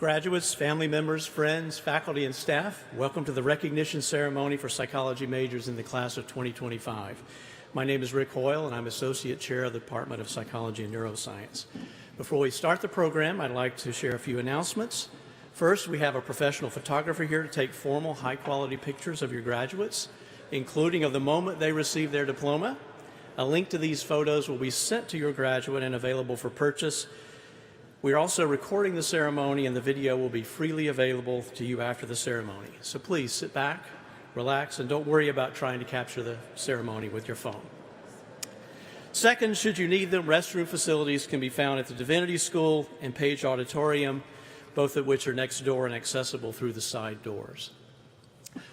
Graduates, family members, friends, faculty, and staff, welcome to the recognition ceremony for psychology majors in the class of 2025. My name is Rick Hoyle, and I'm Associate Chair of the Department of Psychology and Neuroscience. Before we start the program, I'd like to share a few announcements. First, we have a professional photographer here to take formal, high-quality pictures of your graduates, including of the moment they receive their diploma. A link to these photos will be sent to your graduate and available for purchase. We are also recording the ceremony, and the video will be freely available to you after the ceremony. So please sit back, relax, and don't worry about trying to capture the ceremony with your phone. Second, should you need them, restroom facilities can be found at the Divinity School and Page Auditorium, both of which are next door and accessible through the side doors.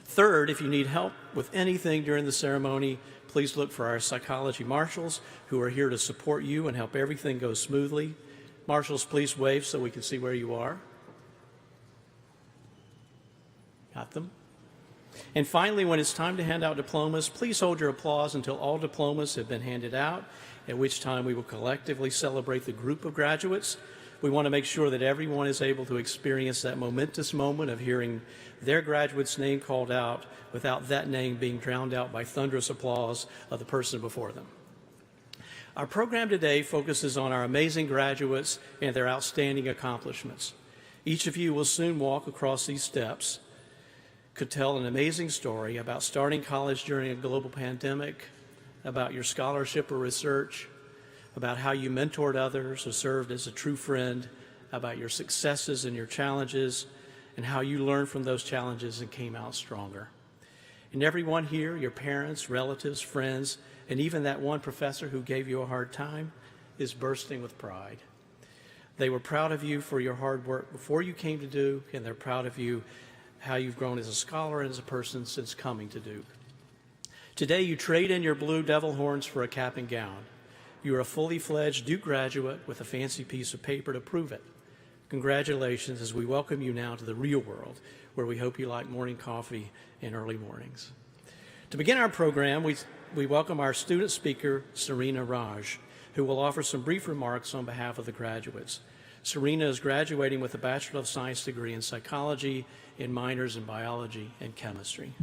Third, if you need help with anything during the ceremony, please look for our psychology marshals who are here to support you and help everything go smoothly. Marshals, please wave so we can see where you are. Got them? And finally, when it's time to hand out diplomas, please hold your applause until all diplomas have been handed out, at which time we will collectively celebrate the group of graduates. We want to make sure that everyone is able to experience that momentous moment of hearing their graduate's name called out without that name being drowned out by thunderous applause of the person before them. Our program today focuses on our amazing graduates and their outstanding accomplishments. Each of you will soon walk across these steps, could tell an amazing story about starting college during a global pandemic, about your scholarship or research, about how you mentored others or served as a true friend, about your successes and your challenges, and how you learned from those challenges and came out stronger. And everyone here, your parents, relatives, friends, and even that one professor who gave you a hard time, is bursting with pride. They were proud of you for your hard work before you came to Duke, and they're proud of you how you've grown as a scholar and as a person since coming to Duke. Today, you trade in your blue devil horns for a cap and gown. You are a fully fledged Duke graduate with a fancy piece of paper to prove it. Congratulations as we welcome you now to the real world, where we hope you like morning coffee and early mornings. To begin our program, we welcome our student speaker, Serena Raj, who will offer some brief remarks on behalf of the graduates. Serena is graduating with a Bachelor of Science degree in psychology and minors in biology and chemistry.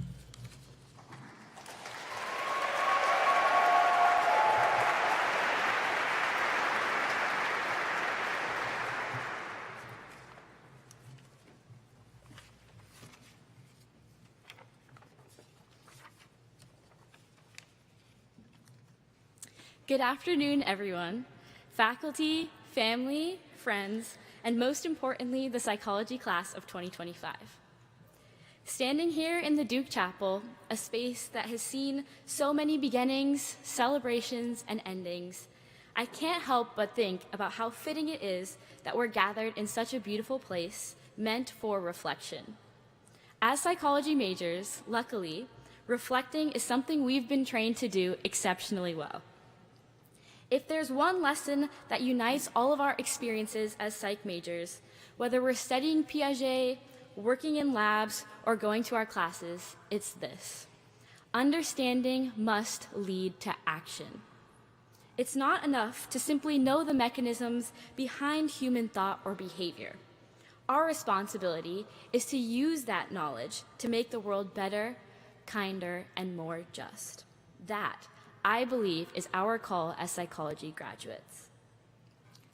Good afternoon, everyone. Faculty, family, friends, and most importantly, the psychology class of 2025. Standing here in the Duke Chapel, a space that has seen so many beginnings, celebrations, and endings, I can't help but think about how fitting it is that we're gathered in such a beautiful place meant for reflection. As psychology majors, luckily, reflecting is something we've been trained to do exceptionally well. If there's one lesson that unites all of our experiences as psych majors, whether we're studying Piaget, working in labs, or going to our classes, it's this: understanding must lead to action. It's not enough to simply know the mechanisms behind human thought or behavior. Our responsibility is to use that knowledge to make the world better, kinder, and more just. That, I believe, is our call as psychology graduates.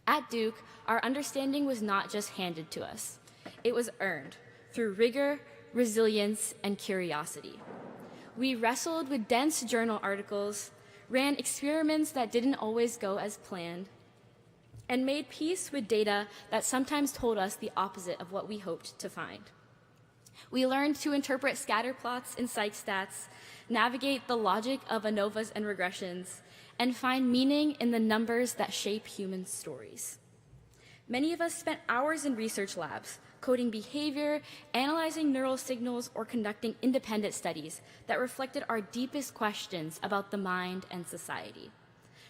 At Duke, our understanding was not just handed to us. It was earned through rigor, resilience, and curiosity. We wrestled with dense journal articles, ran experiments that didn't always go as planned, and made peace with data that sometimes told us the opposite of what we hoped to find. We learned to interpret scatter plots in psych stats, navigate the logic of ANOVAs and regressions, and find meaning in the numbers that shape human stories. Many of us spent hours in research labs, coding behavior, analyzing neural signals, or conducting independent studies that reflected our deepest questions about the mind and society.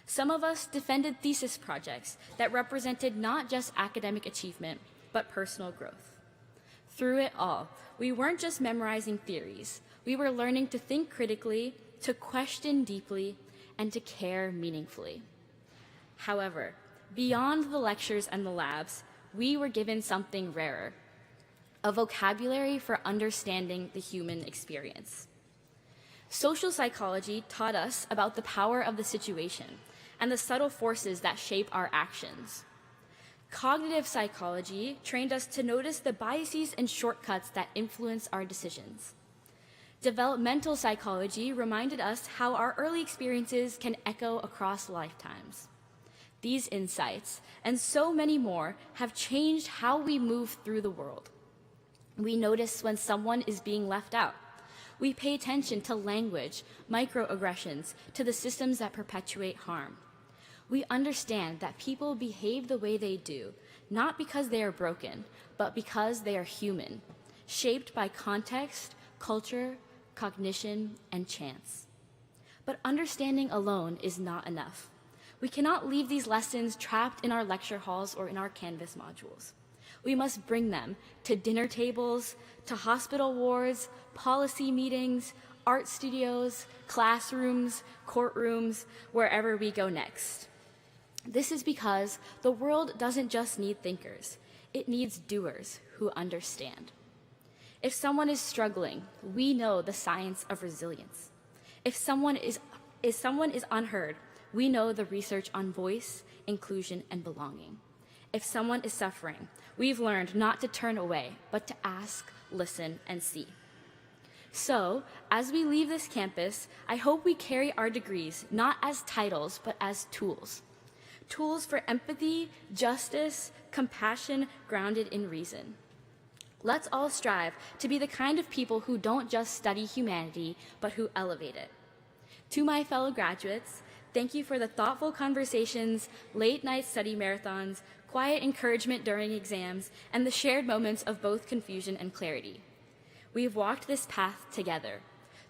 Some of us defended thesis projects that represented not just academic achievement, but personal growth. Through it all, we weren't just memorizing theories. We were learning to think critically, to question deeply, and to care meaningfully. However, beyond the lectures and the labs, we were given something rarer: a vocabulary for understanding the human experience. Social psychology taught us about the power of the situation and the subtle forces that shape our actions. Cognitive psychology trained us to notice the biases and shortcuts that influence our decisions. Developmental psychology reminded us how our early experiences can echo across lifetimes. These insights, and so many more, have changed how we move through the world. We notice when someone is being left out. We pay attention to language, microaggressions, to the systems that perpetuate harm. We understand that people behave the way they do, not because they are broken, but because they are human, shaped by context, culture, cognition, and chance. But understanding alone is not enough. We cannot leave these lessons trapped in our lecture halls or in our Canvas modules. We must bring them to dinner tables, to hospital wards, policy meetings, art studios, classrooms, courtrooms, wherever we go next. This is because the world doesn't just need thinkers, it needs doers who understand. If someone is struggling, we know the science of resilience. If someone is unheard, we know the research on voice, inclusion, and belonging. If someone is suffering, we've learned not to turn away, but to ask, listen, and see. So, as we leave this campus, I hope we carry our degrees not as titles, but as tools. Tools for empathy, justice, compassion, grounded in reason. Let's all strive to be the kind of people who don't just study humanity, but who elevate it. To my fellow graduates, thank you for the thoughtful conversations, late-night study marathons, quiet encouragement during exams, and the shared moments of both confusion and clarity. We've walked this path together,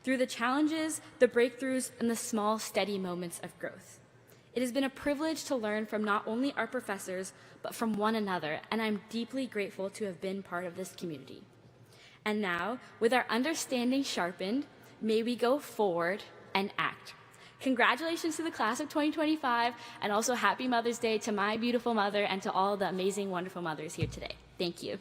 through the challenges, the breakthroughs, and the small, steady moments of growth. It has been a privilege to learn from not only our professors, but from one another, and I'm deeply grateful to have been part of this community. And now, with our understanding sharpened, may we go forward and act. Congratulations to the class of 2025, and also happy Mother's Day to my beautiful mother and to all the amazing, wonderful mothers here today. Thank you.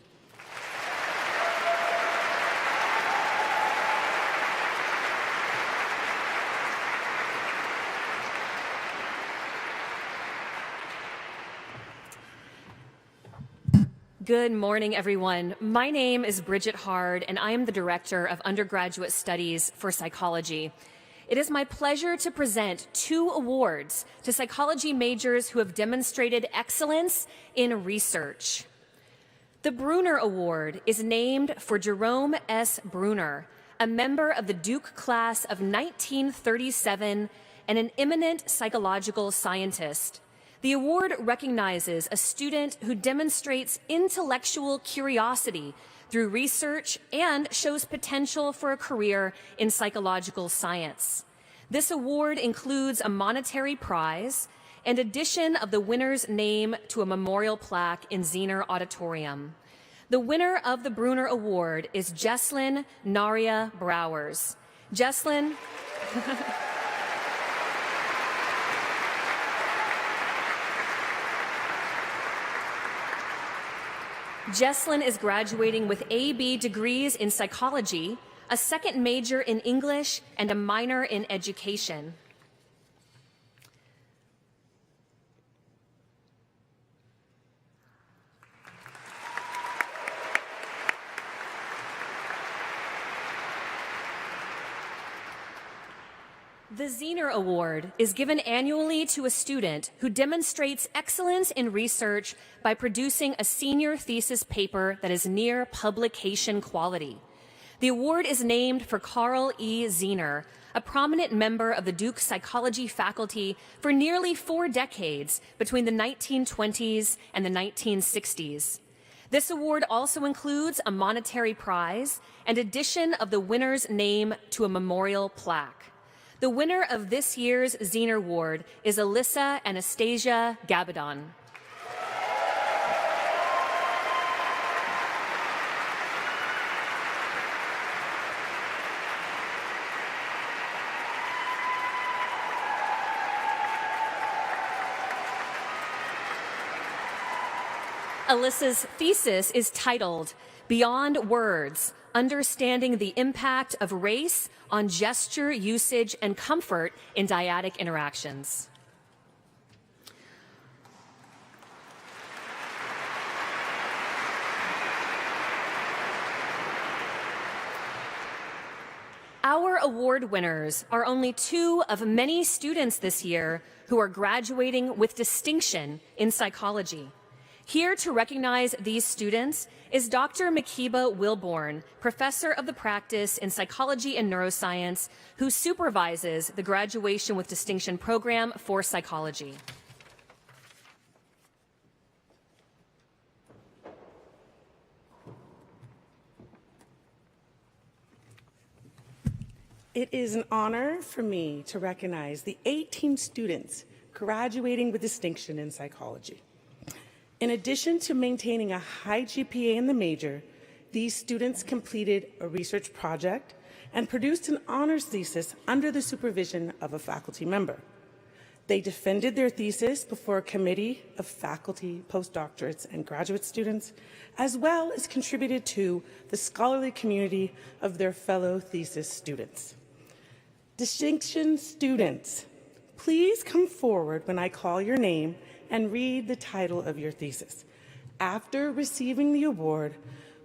Good morning, everyone. My name is Bridget Hard, and I am the Director of Undergraduate Studies for Psychology. It is my pleasure to present 2 awards to psychology majors who have demonstrated excellence in research. The Bruner Award is named for Jerome S. Bruner, a member of the Duke class of 1937 and an eminent psychological scientist. The award recognizes a student who demonstrates intellectual curiosity through research and shows potential for a career in psychological science. This award includes a monetary prize and addition of the winner's name to a memorial plaque in Zener Auditorium. The winner of the Bruner Award is Jesslyn Naria Browers. Jesslyn. Jesslyn is graduating with AB degrees in psychology, a second major in English, and a minor in education. The Zener Award is given annually to a student who demonstrates excellence in research by producing a senior thesis paper that is near publication quality. The award is named for Carl E. Zener, a prominent member of the Duke psychology faculty for nearly 4 decades between the 1920s and the 1960s. This award also includes a monetary prize and addition of the winner's name to a memorial plaque. The winner of this year's Zener Award is Alyssa Anastasia Gabadon. Alyssa's thesis is titled Beyond Words, Understanding the Impact of Race on Gesture, Usage, and Comfort in Dyadic Interactions. Our award winners are only two of many students this year who are graduating with distinction in psychology. Here to recognize these students is Dr. Makiba Wilborn, professor of the practice in psychology and neuroscience, who supervises the Graduation with Distinction program for psychology. It is an honor for me to recognize the 18 students graduating with distinction in psychology. In addition to maintaining a high GPA in the major, these students completed a research project and produced an honors thesis under the supervision of a faculty member. They defended their thesis before a committee of faculty, postdoctorates, and graduate students, as well as contributed to the scholarly community of their fellow thesis students. Distinction students, please come forward when I call your name and read the title of your thesis. After receiving the award,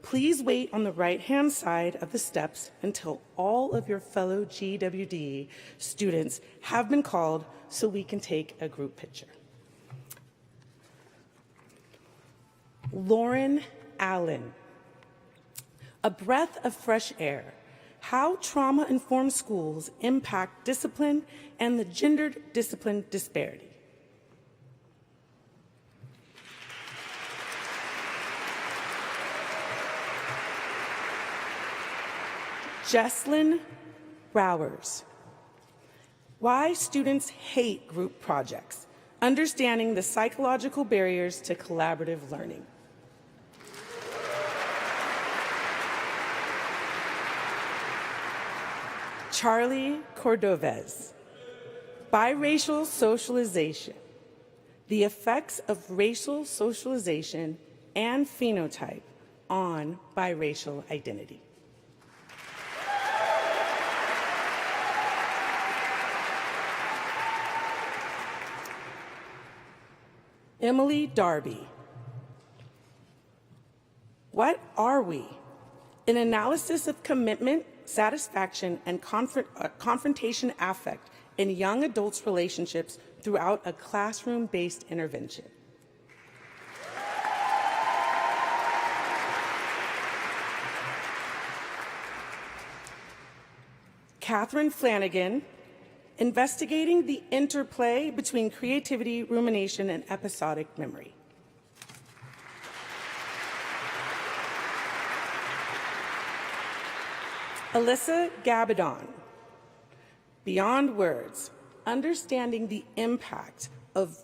please wait on the right-hand side of the steps until all of your fellow GWD students have been called so we can take a group picture. Lauren Allen, a breath of fresh air. How trauma-informed schools impact discipline and the gendered discipline disparity. Jesslyn Rowers. Why students hate group projects. Understanding the psychological barriers to collaborative learning. Charlie Cordovez. Biracial socialization. The effects of racial socialization and phenotype on biracial identity. Emily Darby. What are we? An analysis of commitment, satisfaction, and confrontation affect in young adults' relationships throughout a classroom-based intervention. Catherine Flanagan, investigating the interplay between creativity, rumination, and episodic memory. Alyssa Gabadon, Beyond Words, understanding the impact of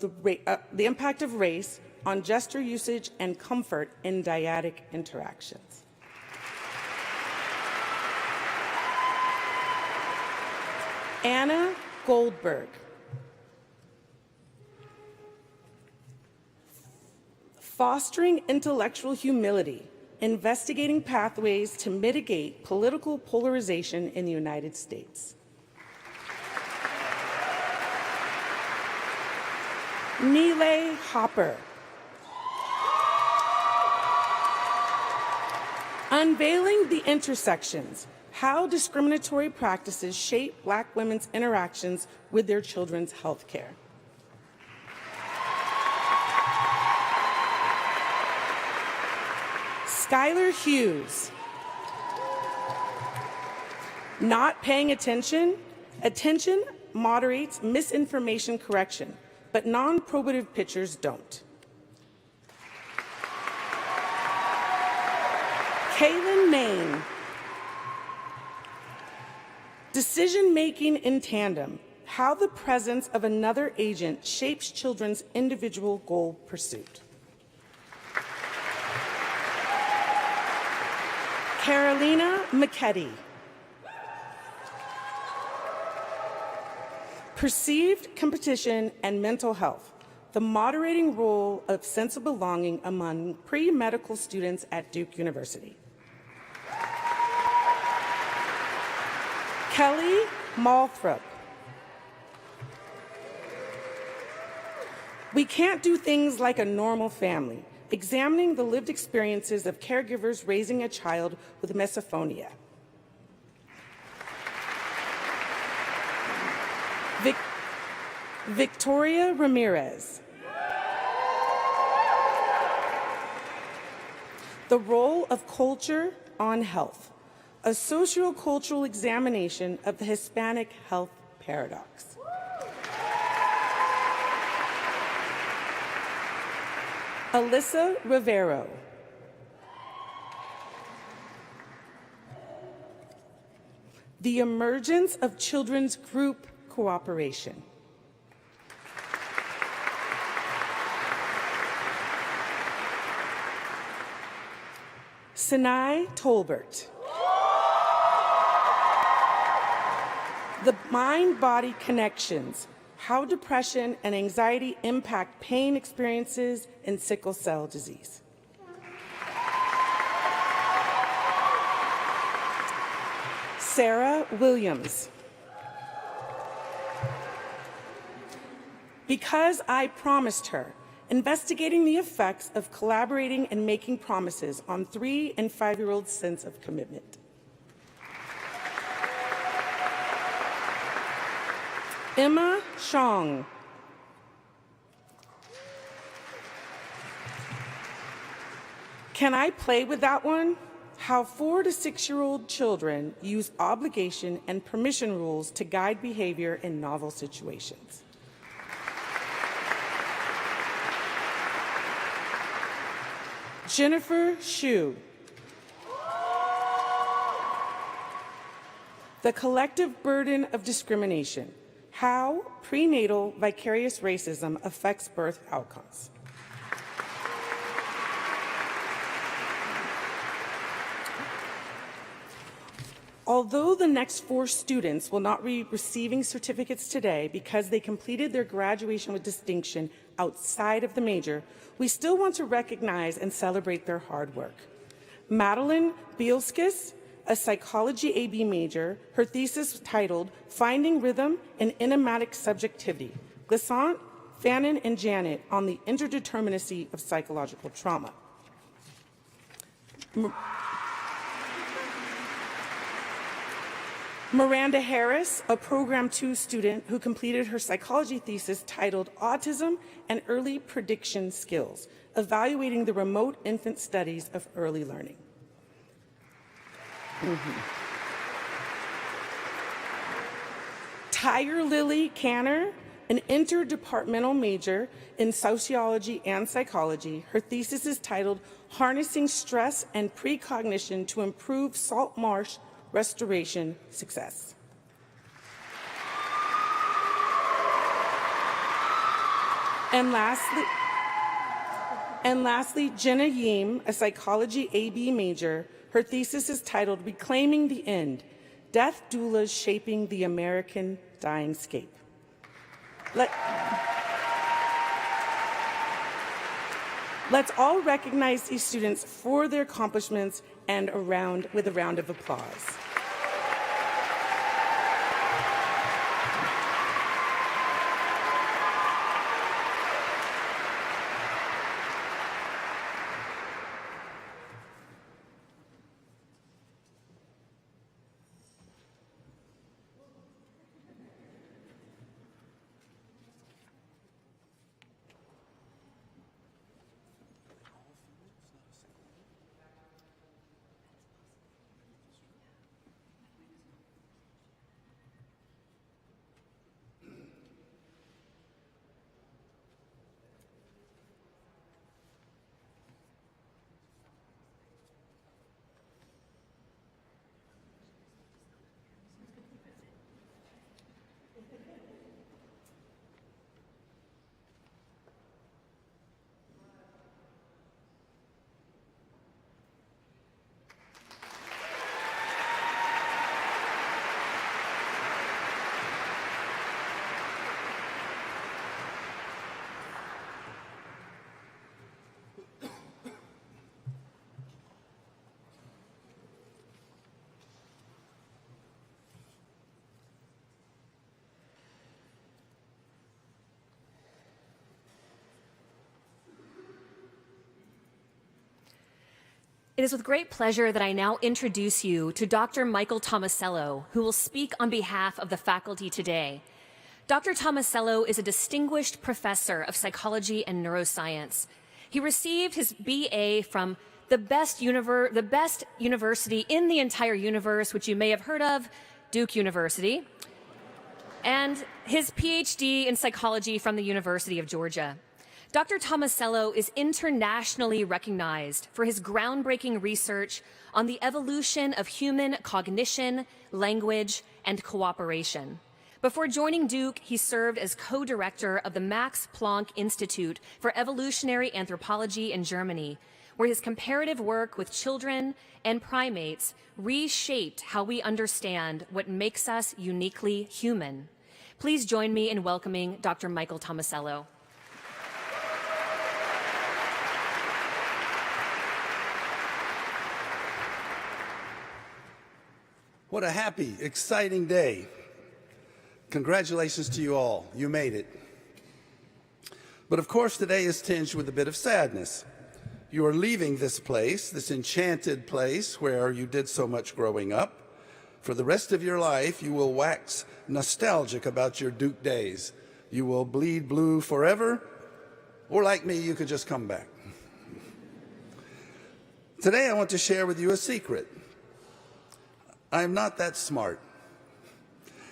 race on gesture usage and comfort in dyadic interactions. Anna Goldberg, fostering intellectual humility, investigating pathways to mitigate political polarization in the United States. Nile Hopper, unveiling the intersections, how discriminatory practices shape Black women's interactions with their children's health care. Skylar Hughes, not paying attention. Attention moderates misinformation correction, but non-probative pictures don't. Kaylin Main, decision-making in tandem, how the presence of another agent shapes children's individual goal pursuit. Carolina McKetty, perceived competition and mental health, the moderating role of sense of belonging among pre-medical students at Duke University. Kelly Malthrop. We can't do things like a normal family, examining the lived experiences of caregivers raising a child with misophonia. Victoria Ramirez. The role of culture on health, a socio-cultural examination of the Hispanic health paradox. Alyssa Rivero. The emergence of children's group cooperation. Sinai Tolbert. The mind-body connections, how depression and anxiety impact pain experiences in sickle cell disease. Sarah Williams. Because I promised her, investigating the effects of collaborating and making promises on 3- and 5-year-olds' sense of commitment. Emma Shong. Can I play with that one? How 4- to 6-year-old children use obligation and permission rules to guide behavior in novel situations. Jennifer Shu. The collective burden of discrimination, how prenatal vicarious racism affects birth outcomes. Although the next 4 students will not be receiving certificates today because they completed their graduation with distinction outside of the major, we still want to recognize and celebrate their hard work. Madeline Bielskis, a psychology AB major, her thesis titled Finding Rhythm in Enigmatic Subjectivity. Glissant, Fannin, and Janet on the interdeterminacy of psychological trauma. Miranda Harris, a Program 2 student who completed her psychology thesis titled Autism and Early Prediction Skills, evaluating the remote infant studies of early learning. Tyre Lily Canner, an interdepartmental major in sociology and psychology. Her thesis is titled Harnessing Stress and Precognition to Improve Salt Marsh Restoration Success. And lastly, Jenna Yeem, a psychology AB major. Her thesis is titled Reclaiming the End, Death Doulas Shaping the American Dyingscape. Let's all recognize these students for their accomplishments and with a round of applause. It is with great pleasure that I now introduce you to Dr. Michael Tomasello, who will speak on behalf of the faculty today. Dr. Tomasello is a distinguished professor of psychology and neuroscience. He received his BA from the best university in the entire universe, which you may have heard of, Duke University, and his PhD in psychology from the University of Georgia. Dr. Tomasello is internationally recognized for his groundbreaking research on the evolution of human cognition, language, and cooperation. Before joining Duke, he served as co-director of the Max Planck Institute for Evolutionary Anthropology in Germany, where his comparative work with children and primates reshaped how we understand what makes us uniquely human. Please join me in welcoming Dr. Michael Tomasello. What a happy, exciting day. Congratulations to you all. You made it. But of course, today is tinged with a bit of sadness. You are leaving this place, this enchanted place where you did so much growing up. For the rest of your life, you will wax nostalgic about your Duke days. You will bleed blue forever, or like me, you could just come back. Today, I want to share with you a secret. I'm not that smart.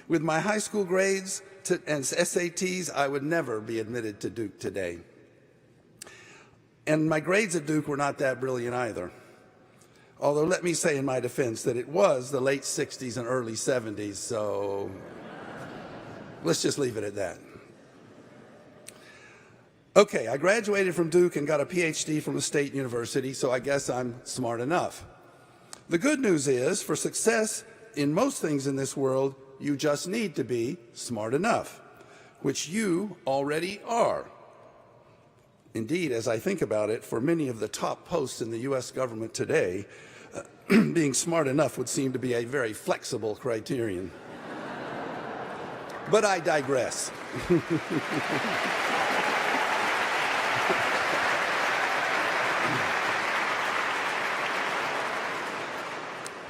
With my high school grades and SATs, I would never be admitted to Duke today. And my grades at Duke were not that brilliant either. Although let me say in my defense that it was the late 60s and early 70s, so let's just leave it at that. Okay, I graduated from Duke and got a PhD from a state university, so I guess I'm smart enough. The good news is, for success in most things in this world, you just need to be smart enough, which you already are. Indeed, as I think about it, for many of the top posts in the U.S. government today, being smart enough would seem to be a very flexible criterion. But I digress.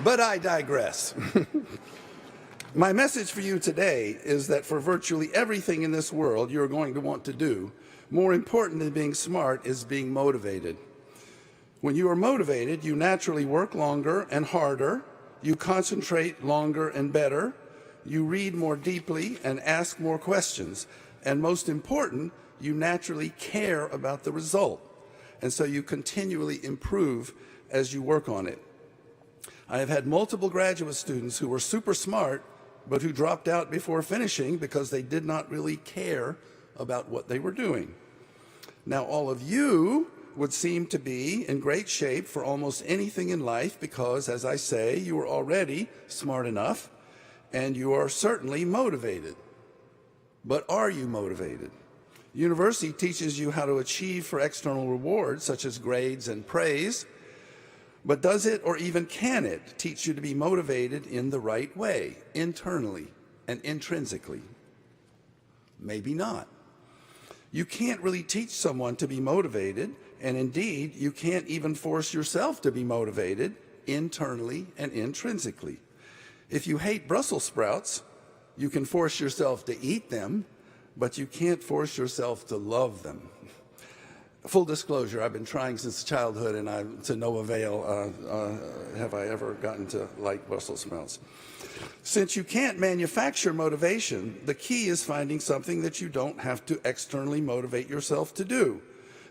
But I digress. My message for you today is that for virtually everything in this world you're going to want to do, more important than being smart is being motivated. When you are motivated, you naturally work longer and harder, you concentrate longer and better, you read more deeply and ask more questions, and most important, you naturally care about the result. And so you continually improve as you work on it. I have had multiple graduate students who were super smart, but who dropped out before finishing because they did not really care about what they were doing. Now, all of you would seem to be in great shape for almost anything in life because, as I say, you are already smart enough and you are certainly motivated. But are you motivated? University teaches you how to achieve for external rewards, such as grades and praise. But does it, or even can it, teach you to be motivated in the right way, internally and intrinsically? Maybe not. You can't really teach someone to be motivated, and indeed, you can't even force yourself to be motivated internally and intrinsically. If you hate Brussels sprouts, you can force yourself to eat them, but you can't force yourself to love them. Full disclosure, I've been trying since childhood, and to no avail have I ever gotten to like Brussels sprouts. Since you can't manufacture motivation, the key is finding something that you don't have to externally motivate yourself to do,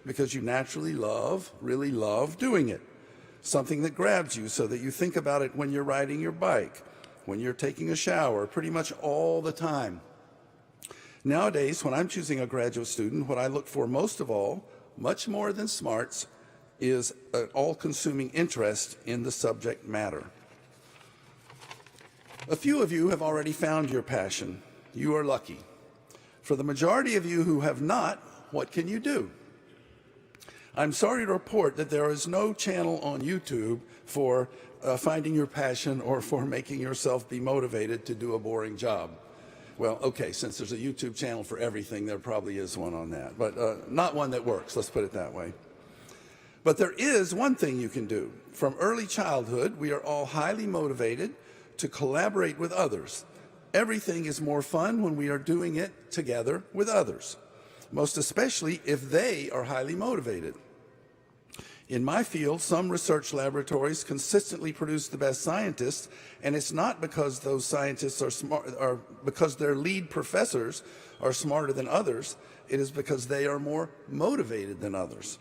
because you naturally really love doing it. Something that grabs you so that you think about it when you're riding your bike, when you're taking a shower, pretty much all the time. Nowadays, when I'm choosing a graduate student, what I look for most of all, much more than smarts, is an all-consuming interest in the subject matter. A few of you have already found your passion. You are lucky. For the majority of you who have not, what can you do? I'm sorry to report that there is no channel on YouTube for finding your passion or for making yourself be motivated to do a boring job. Well, okay, since there's a YouTube channel for everything, there probably is one on that, but not one that works, let's put it that way. But there is one thing you can do. From early childhood, we are all highly motivated to collaborate with others. Everything is more fun when we are doing it together with others, most especially if they are highly motivated. In my field, some research laboratories consistently produce the best scientists, and it's not because those scientists are smart or because their lead professors are smarter than others. It is because they are more motivated than others.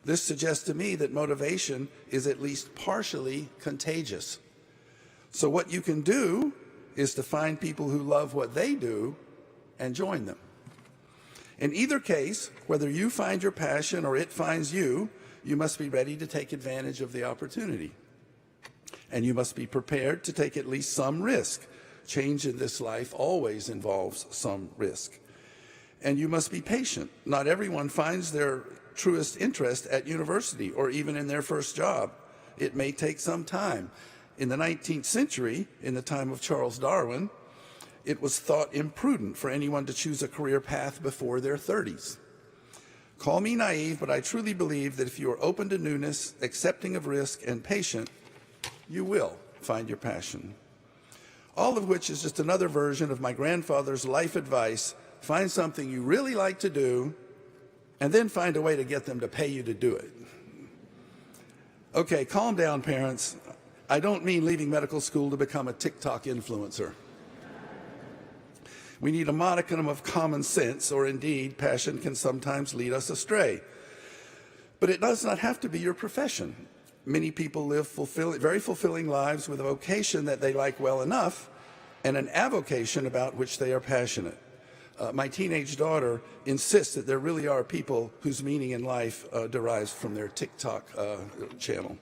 This suggests to me that motivation is at least partially contagious. So what you can do is to find people who love what they do and join them. In either case, whether you find your passion or it finds you, you must be ready to take advantage of the opportunity. And you must be prepared to take at least some risk. Change in this life always involves some risk. And you must be patient. Not everyone finds their truest interest at university or even in their first job. It may take some time. In the 19th century, in the time of Charles Darwin, it was thought imprudent for anyone to choose a career path before their 30s. Call me naive, but I truly believe that if you are open to newness, accepting of risk, and patient, you will find your passion. All of which is just another version of my grandfather's life advice: find something you really like to do, and then find a way to get them to pay you to do it. Okay, calm down, parents. I don't mean leaving medical school to become a TikTok influencer. We need a modicum of common sense, or indeed, passion can sometimes lead us astray. But it does not have to be your profession. Many people live very fulfilling lives with a vocation that they like well enough and an avocation about which they are passionate. My teenage daughter insists that there really are people whose meaning in life derives from their TikTok channel.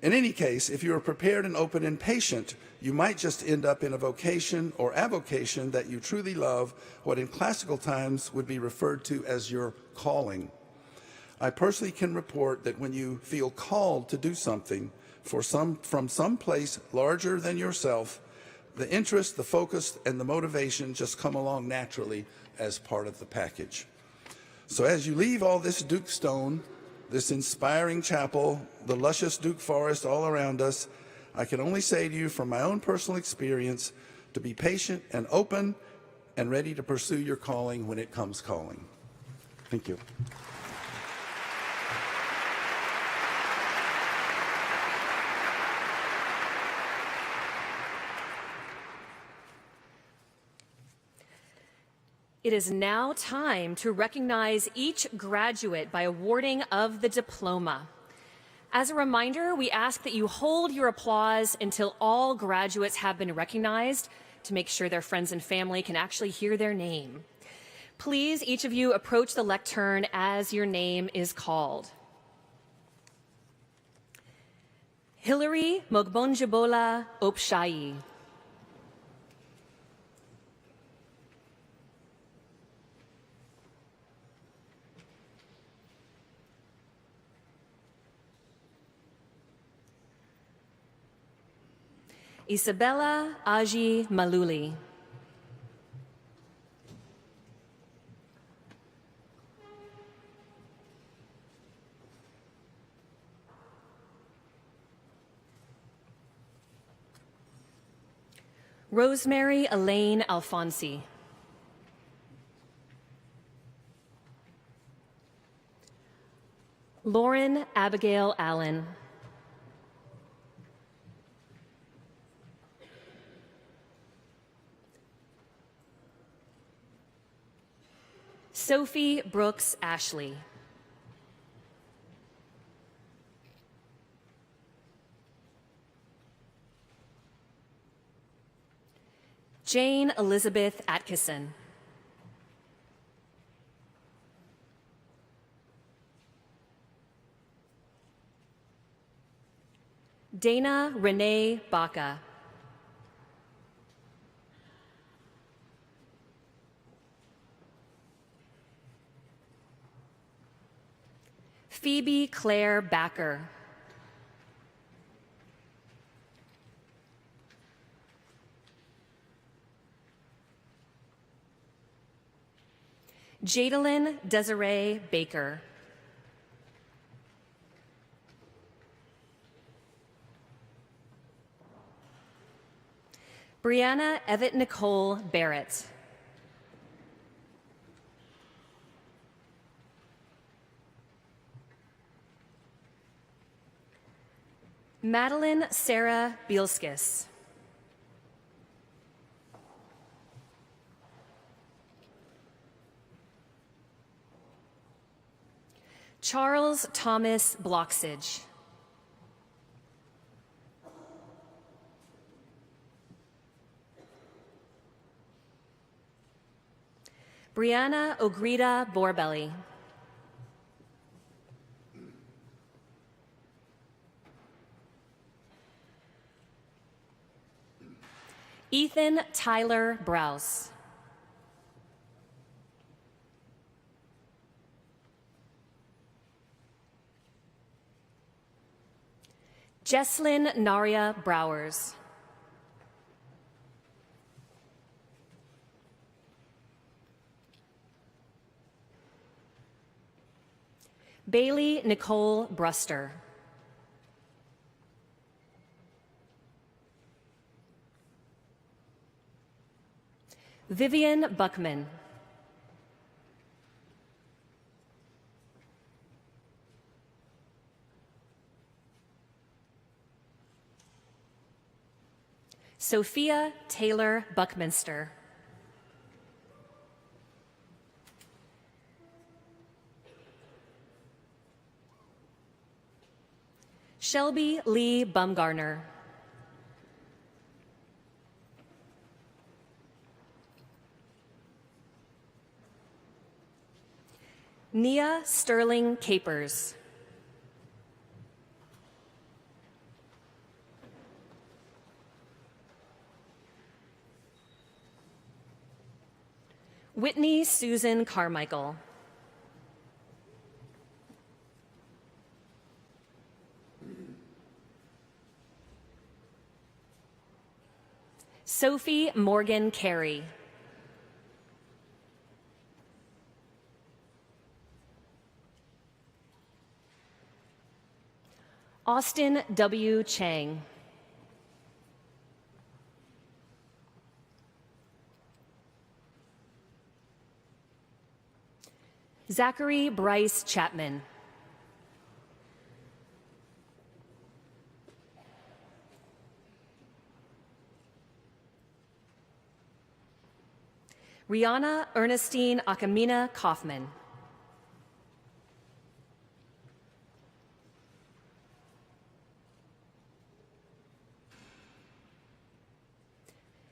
In any case, if you are prepared and open and patient, you might just end up in a vocation or avocation that you truly love, what in classical times would be referred to as your calling. I personally can report that when you feel called to do something from some place larger than yourself, the interest, the focus, and the motivation just come along naturally as part of the package. So as you leave all this Duke Stone, this inspiring chapel, the luscious Duke Forest all around us, I can only say to you from my own personal experience to be patient and open and ready to pursue your calling when it comes calling. Thank you. It is now time to recognize each graduate by awarding of the diploma. As a reminder, we ask that you hold your applause until all graduates have been recognized to make sure their friends and family can actually hear their name. Please, each of you approach the lectern as your name is called. Hilary Mogbonjibola Opshai. Isabella Aji Maluli. Rosemary Elaine Alfonsi. Lauren Abigail Allen. Sophie Brooks Ashley. Jane Elizabeth Atkinson. Dana Renee Baca. Phoebe Claire Backer. Jadalyn Desiree Baker. Brianna Evett Nicole Barrett. Madeline Sarah Bielskis. Charles Thomas Bloxage. Brianna Ogrita Borbelli. Ethan Tyler Browse. Jesslyn Naria Browers. Bailey Nicole Bruster. Vivian Buckman. Sophia Taylor Buckminster. Shelby Lee Bumgarner. Nia Sterling Capers. Whitney Susan Carmichael. Sophie Morgan Carey. Austin W. Chang. Zachary Bryce Chapman. Rihanna Ernestine Akamina Kaufman.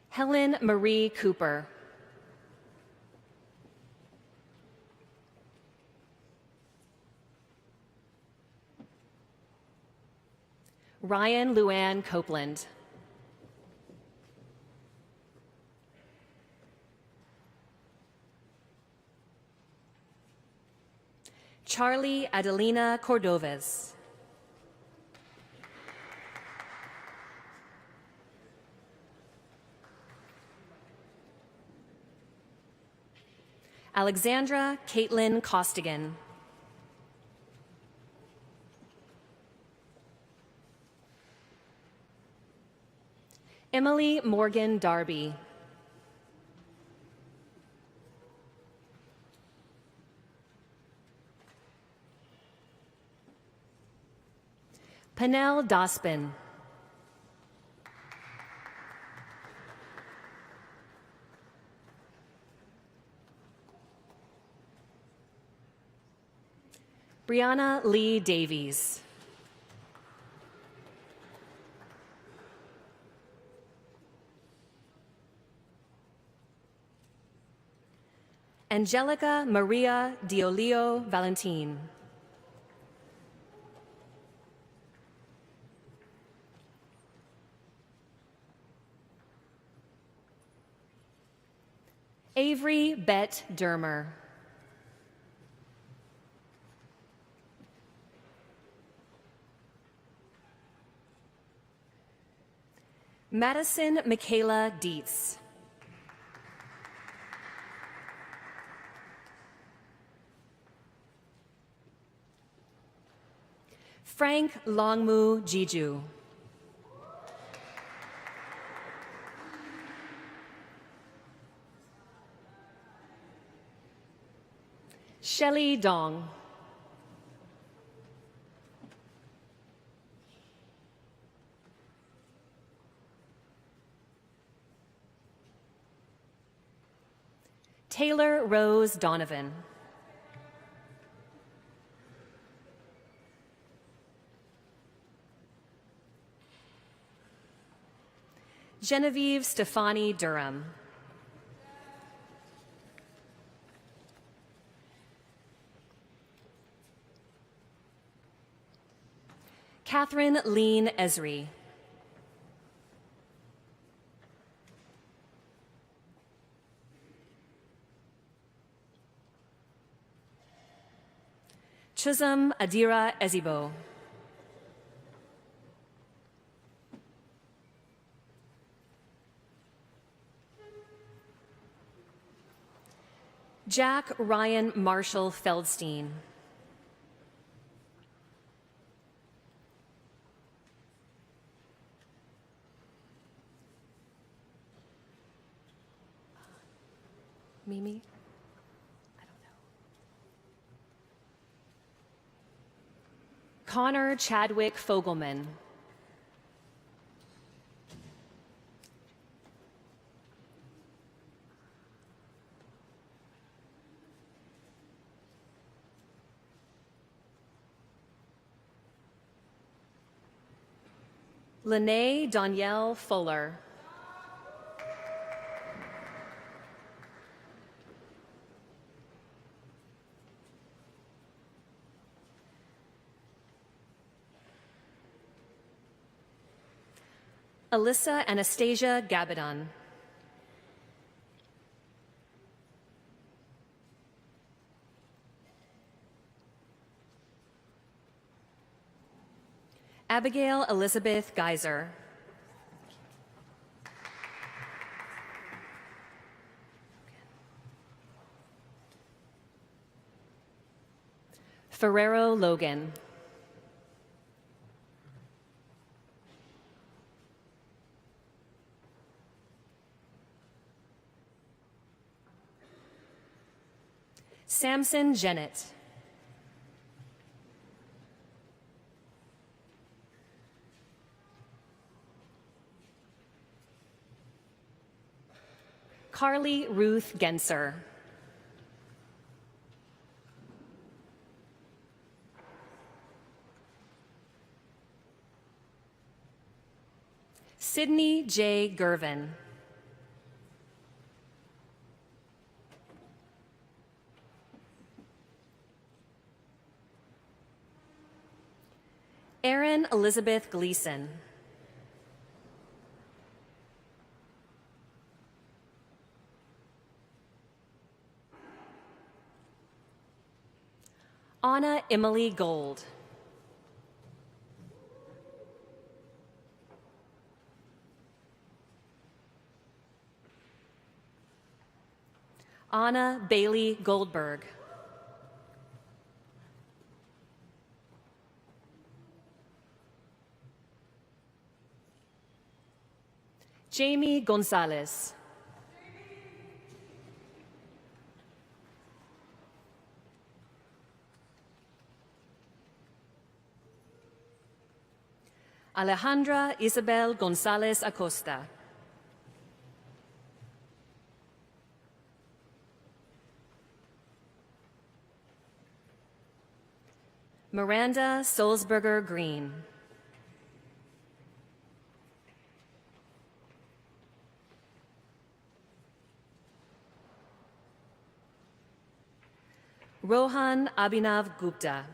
Helen Marie Cooper. Ryan Luann Copeland. Charlie Adelina Cordovez. Alexandra Caitlin Costigan. Emily Morgan Darby. Panel Dospin. Brianna Lee Davies. Angelica Maria Diolio Valentin. Avery Bett Dermer. Madison Michaela Dietz. Frank Longmu Jiju. Shelley Dong. Taylor Rose Donovan. Genevieve Stefani Durham. Catherine Lean Esri. Chisholm Adira Ezibo. Jack Ryan Marshall Feldstein. Mimi? I don't know. Connor Chadwick Fogelman. Lene Danielle Fuller. Alyssa Anastasia Gabadon. Abigail Elizabeth Geiser. Ferrero Logan. Samson Jennett. Carly Ruth Genser. Sydney J. Gervin. Erin Elizabeth Gleason. Anna Emily Gold. Anna Bailey Goldberg. Jamie Gonzalez. Alejandra Isabel Gonzalez Acosta. Miranda Solsberger Green. Rohan Abhinav Gupta.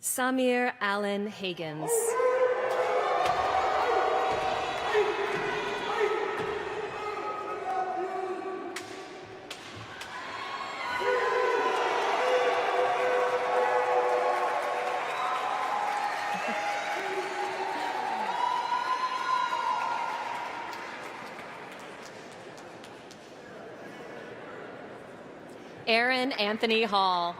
Samir Allen Hagans. Aaron Anthony Hall.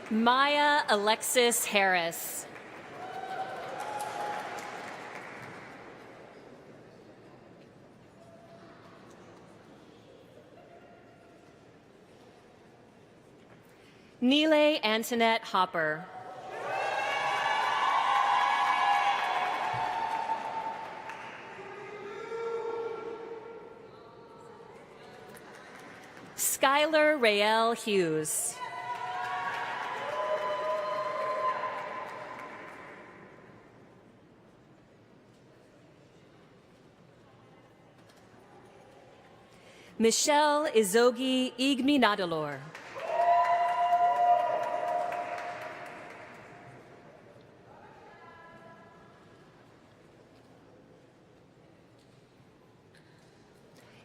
Maya Alexis Harris. Nile Antoinette Hopper. Skylar Rael Hughes. Michelle Izogi Igminadalor.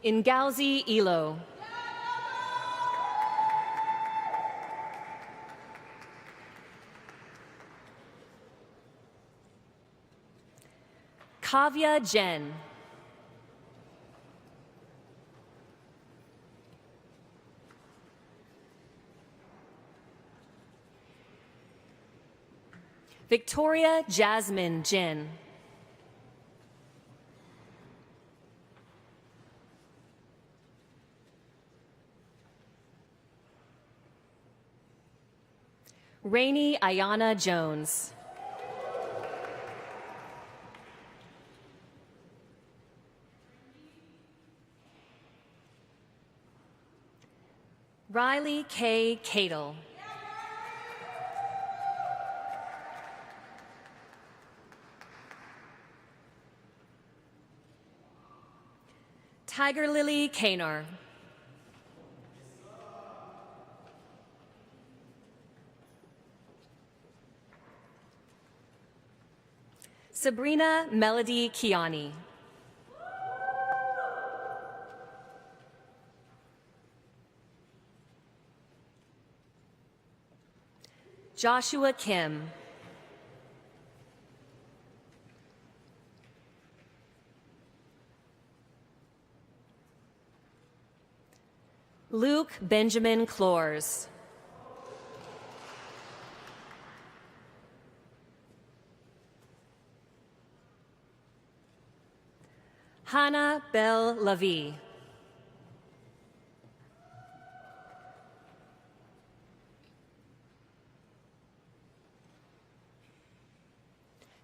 Ngauzi Elo. Kavya Jen. Victoria Jasmine Jin. Rainey Ayana Jones. Riley K. Cadle. Tiger Lily Kanar. Sabrina Melody Kiani. Joshua Kim. Luke Benjamin Clores. Hannah Bell Lavie.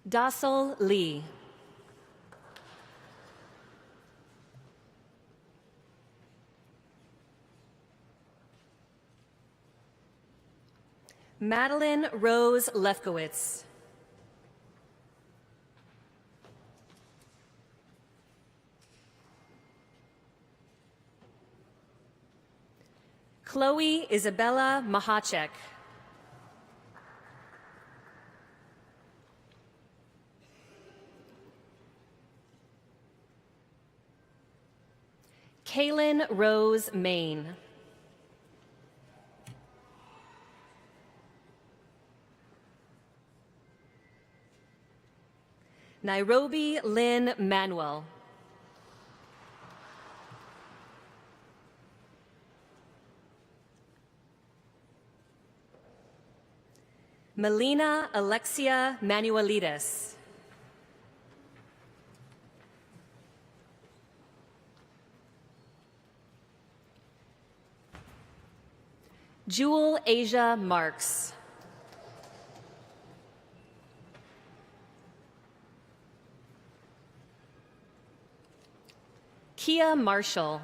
Dassel Lee. Madeline Rose Lefkowitz. Chloe Isabella Mahachek. Kaylin Rose Main. Nairobi Lynn Manuel. Melina Alexia Manuelides. Jewel Asia Marks. Kia Marshall.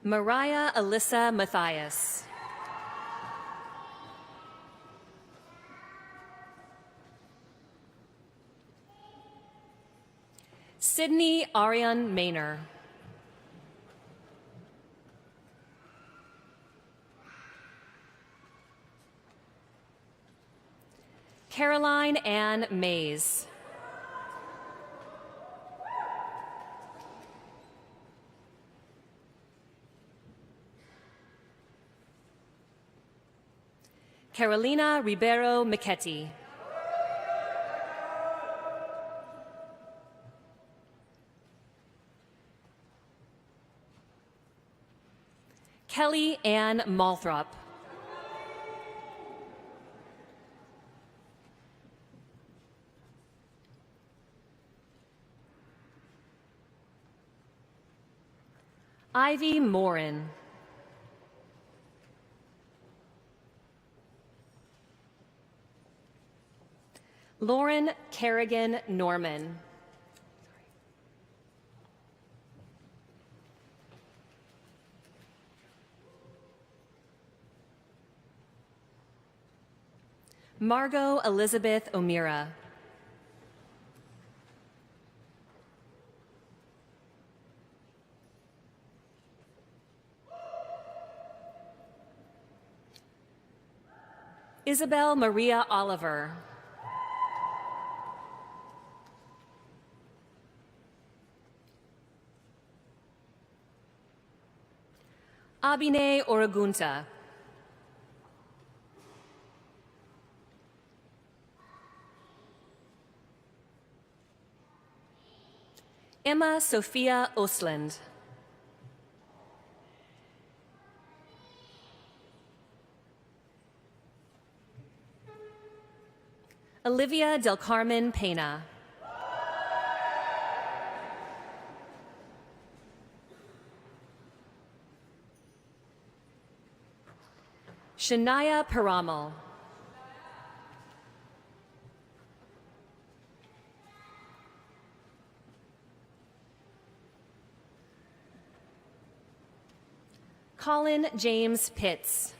Mariah Alyssa Matthias. Sydney Ariane Maynor. Caroline Ann Mays. Carolina Ribeiro Michetti. Kelly Ann Malthrop. Ivy Morin. Lauren Kerrigan Norman. Margot Elizabeth O'Meara. Isabel Maria Oliver. Abine Oragunta. Emma Sophia Osland. Olivia Del Carmen Pena. Shania Paramal. Colin James Pitts.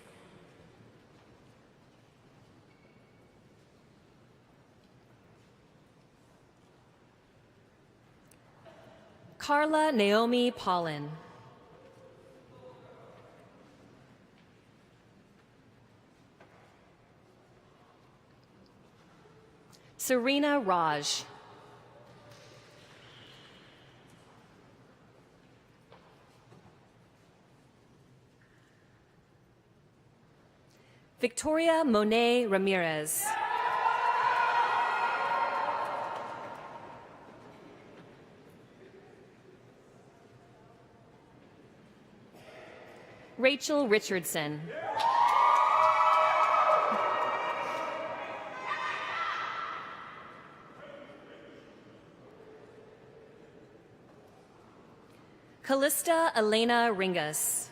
Carla Naomi Paulin. Serena Raj. Victoria Monet Ramirez. Rachel Richardson. Callista Elena Ringas.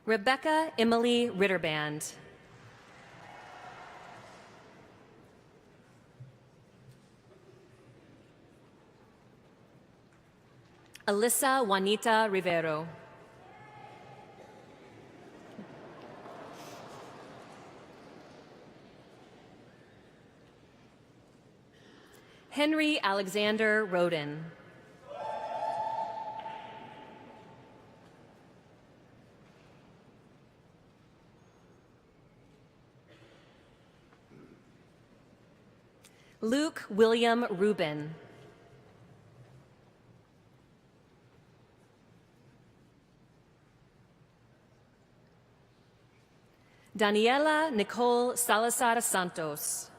Rebecca Emily Ritterband. Alyssa Juanita Rivero. Henry Alexander Roden. Luke William Rubin. Daniela Nicole Salazar Santos.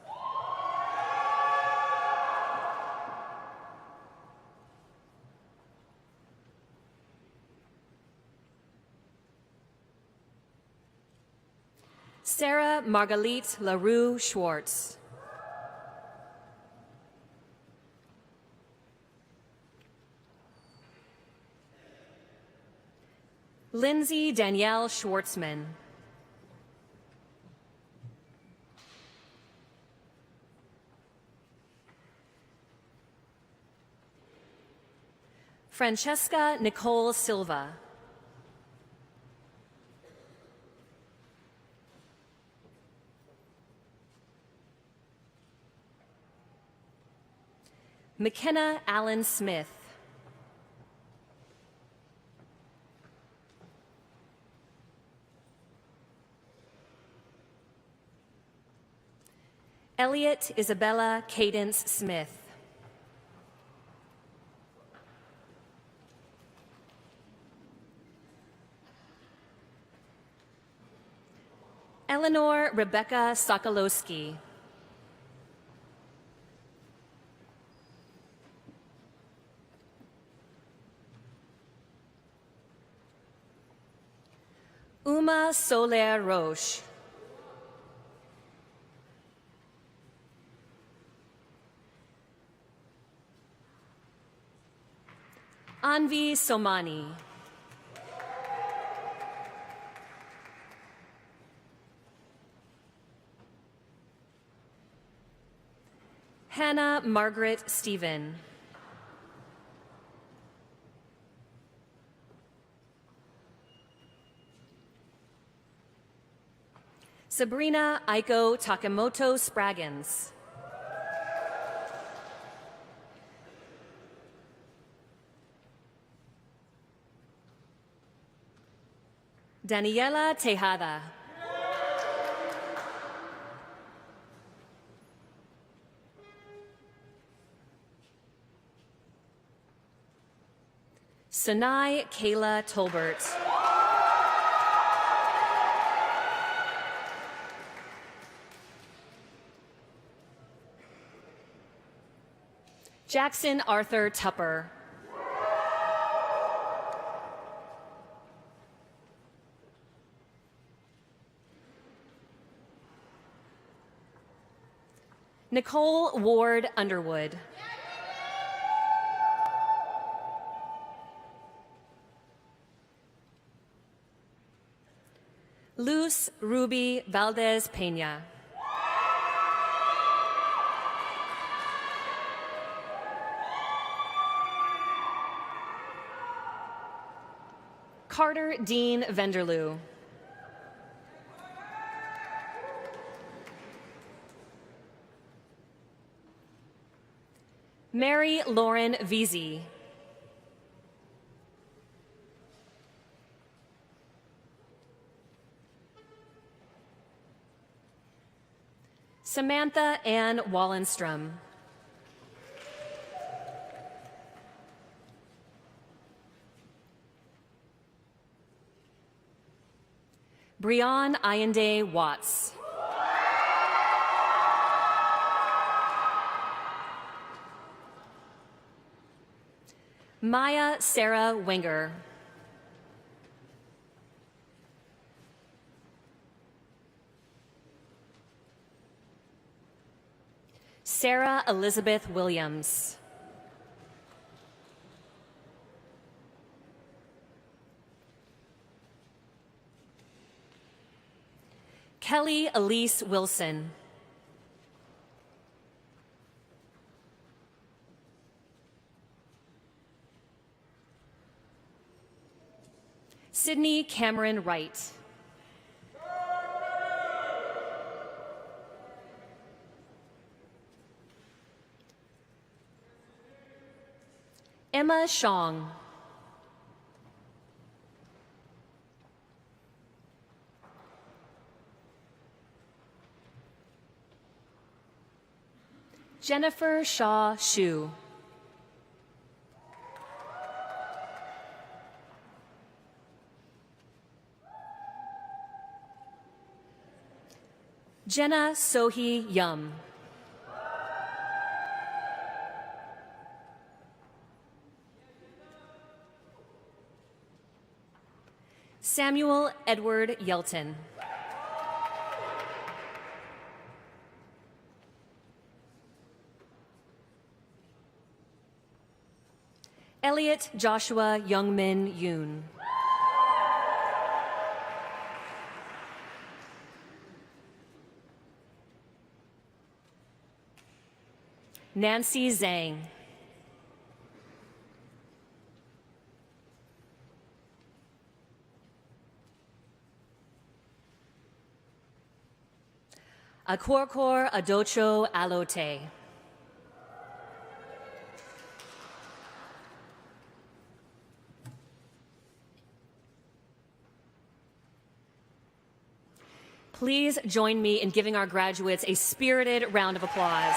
Sarah Margalit LaRue Schwartz. Lindsay Danielle Schwartzman. Francesca Nicole Silva. McKenna Allen Smith. Elliot Isabella Cadence Smith. Eleanor Rebecca Sokolowski. Uma Soler Roche. Anvi Somani. Hannah Margaret Stephen. Sabrina Aiko Takamoto Spraggins. Daniela Tejada. Sanai Kayla Tolbert. Jackson Arthur Tupper. Nicole Ward Underwood. Luz Ruby Valdez Peña. Carter Dean Venderlew. Mary Lauren Veazey. Samantha Ann Wallenstrom. Breon Ayende Watts. Maya Sarah Wenger. Sarah Elizabeth Williams. Kelly Elise Wilson. Sydney Cameron Wright. Emma Shong. Jennifer Shaw Shu. Jenna Sohee Yum. Samuel Edward Yelton. Elliot Joshua Youngmin Yoon. Nancy Zhang. Akorkor Adocho Alote. Please join me in giving our graduates a spirited round of applause.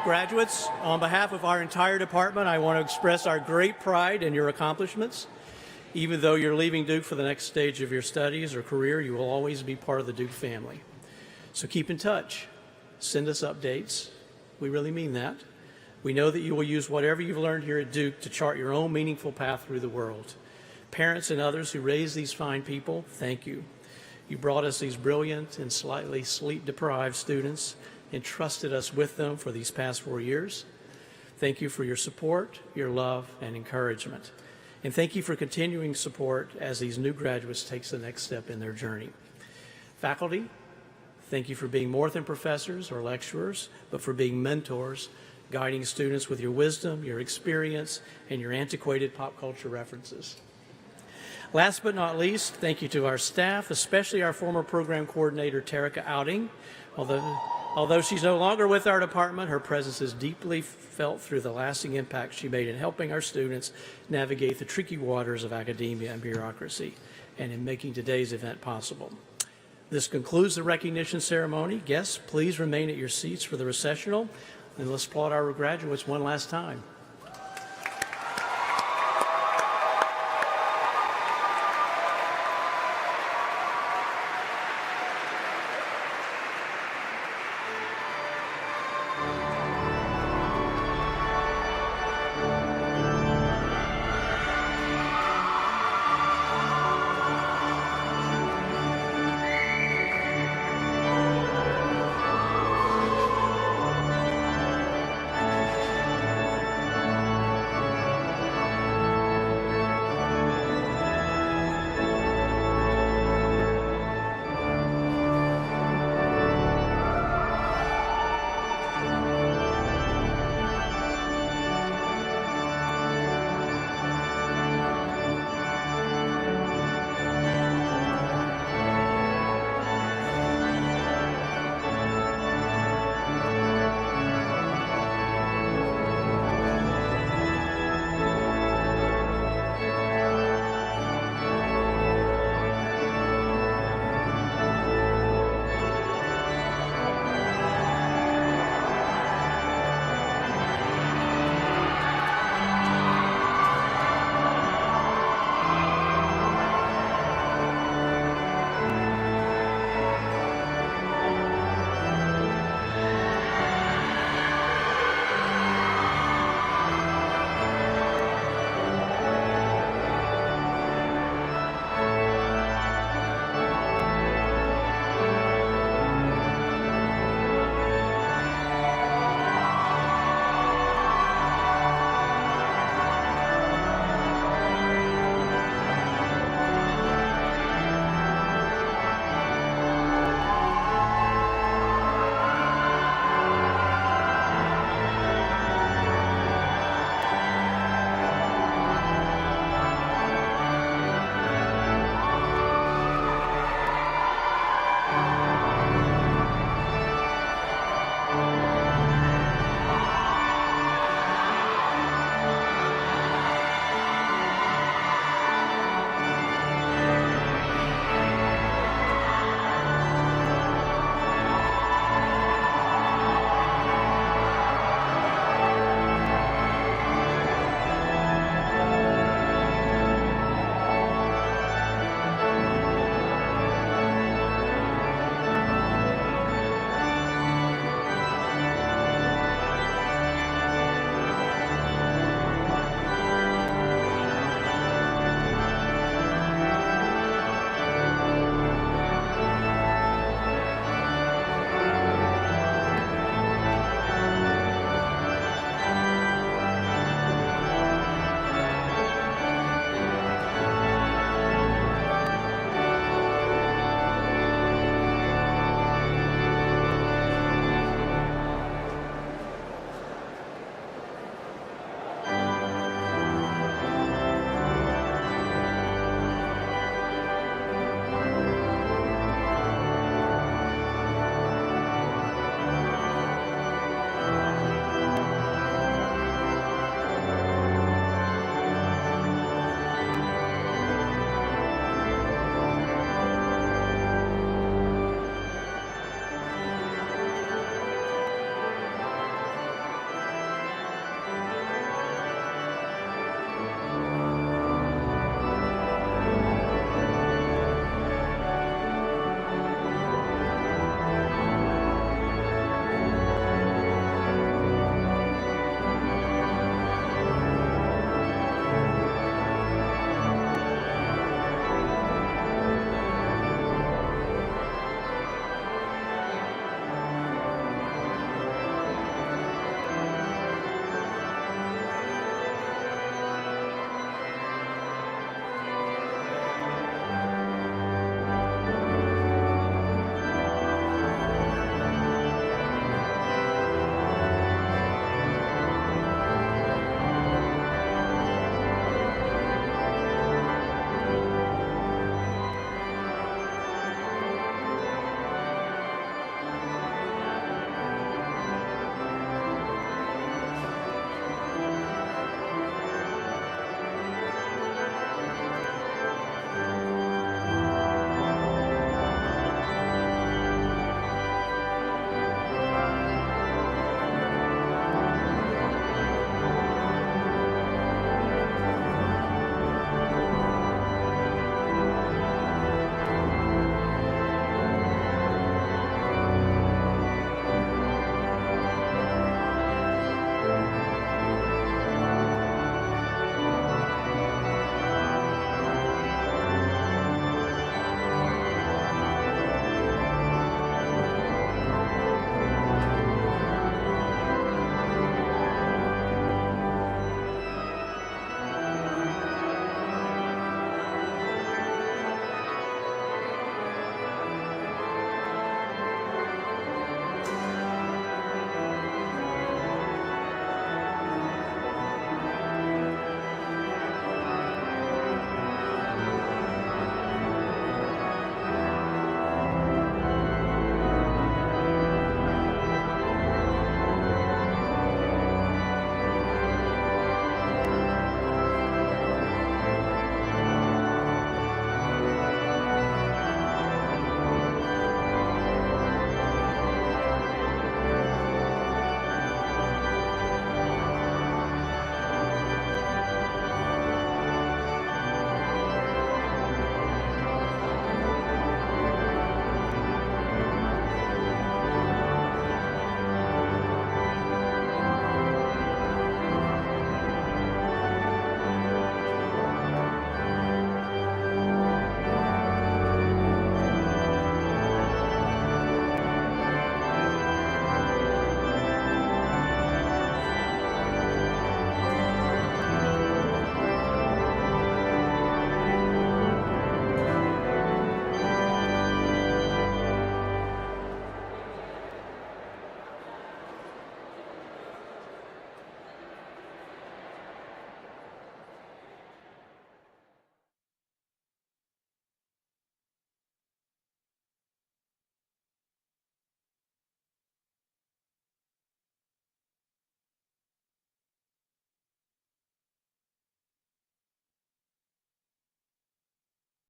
Graduates, on behalf of our entire department, I want to express our great pride in your accomplishments. Even though you're leaving Duke for the next stage of your studies or career, you will always be part of the Duke family. So keep in touch. Send us updates. We really mean that. We know that you will use whatever you've learned here at Duke to chart your own meaningful path through the world. Parents and others who raise these fine people, thank you. You brought us these brilliant and slightly sleep-deprived students and trusted us with them for these past 4 years. Thank you for your support, your love, and encouragement. And thank you for continuing support as these new graduates take the next step in their journey. Faculty, thank you for being more than professors or lecturers, but for being mentors, guiding students with your wisdom, your experience, and your antiquated pop culture references. Last but not least, thank you to our staff, especially our former program coordinator, Tarika Outing. Although she's no longer with our department, her presence is deeply felt through the lasting impact she made in helping our students navigate the tricky waters of academia and bureaucracy, and in making today's event possible. This concludes the recognition ceremony. Guests, please remain at your seats for the recessional, and let's applaud our graduates one last time.